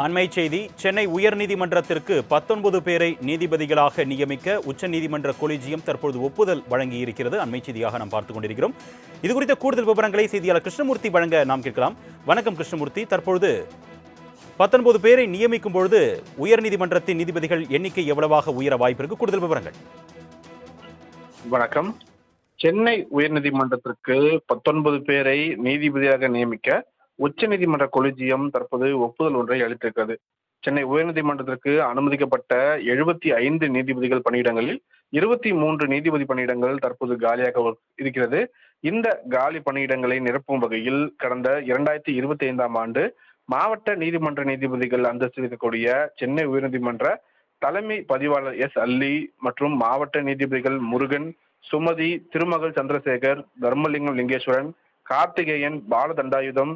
அண்மை செய்தி. சென்னை உயர்நீதிமன்றத்திற்கு 19 பேரை நீதிபதிகளாக நியமிக்க உச்சநீதிமன்ற கொலிஜியம் தற்போது ஒப்புதல் வழங்கியிருக்கிறது. அண்மை செய்தியாக நாம் பார்த்துக் கொண்டிருக்கிறோம். இது குறித்த கூடுதல் விவரங்களை செய்தியாளர் கிருஷ்ணமூர்த்தி வழங்க நாம் கேட்கலாம். வணக்கம் கிருஷ்ணமூர்த்தி. தற்பொழுது 19 பேரை நியமிக்கும் பொழுது உயர்நீதிமன்றத்தின் நீதிபதிகள் எண்ணிக்கை எவ்வளவாக உயர வாய்ப்பு இருக்கு? கூடுதல் விவரங்கள். வணக்கம். சென்னை உயர்நீதிமன்றத்திற்கு 19 பேரை நீதிபதியாக நியமிக்க உச்சநீதிமன்ற கொலிஜியம் தற்போது ஒப்புதல் ஒன்றை அளித்திருக்கிறது. சென்னை உயர்நீதிமன்றத்திற்கு அனுமதிக்கப்பட்ட 75 நீதிபதிகள் பணியிடங்களில் 23 நீதிபதி பணியிடங்கள் தற்போது காலியாக இருக்கிறது. இந்த காலி பணியிடங்களை நிரப்பும் வகையில் கடந்த 2025ஆம் ஆண்டு மாவட்ட நீதிமன்ற நீதிபதிகள் அந்தஸ்து இருக்கக்கூடிய சென்னை உயர்நீதிமன்ற தலைமை பதிவாளர் எஸ் அல்லி மற்றும் மாவட்ட நீதிபதிகள் முருகன், சுமதி, திருமகள் சந்திரசேகர், தர்மலிங்கம் லிங்கேஸ்வரன், கார்த்திகேயன், பாலதண்டாயுதம்,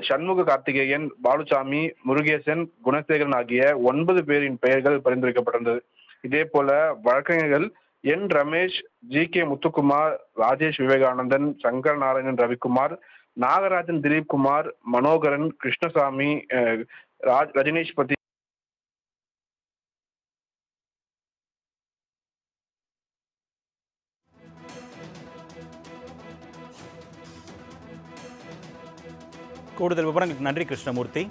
சண்முக கார்த்திகேயன், பாலுசாமி, முருகேசன், குணசேகரன் ஆகிய 9 பேரின் பெயர்கள் பரிந்துரைக்கப்பட்டிருந்தது. இதே போல வழக்கறிஞர்கள் என் ரமேஷ், ஜி கே முத்துக்குமார், ராஜேஷ் விவேகானந்தன், சங்கர் நாராயணன் ரவிக்குமார், நாகராஜன் திலீப் குமார், மனோகரன், கிருஷ்ணசாமி, ரஜினேஷ் பதி கூடுதல் விவரங்களுக்கு நன்றி கிருஷ்ணமூர்த்தி.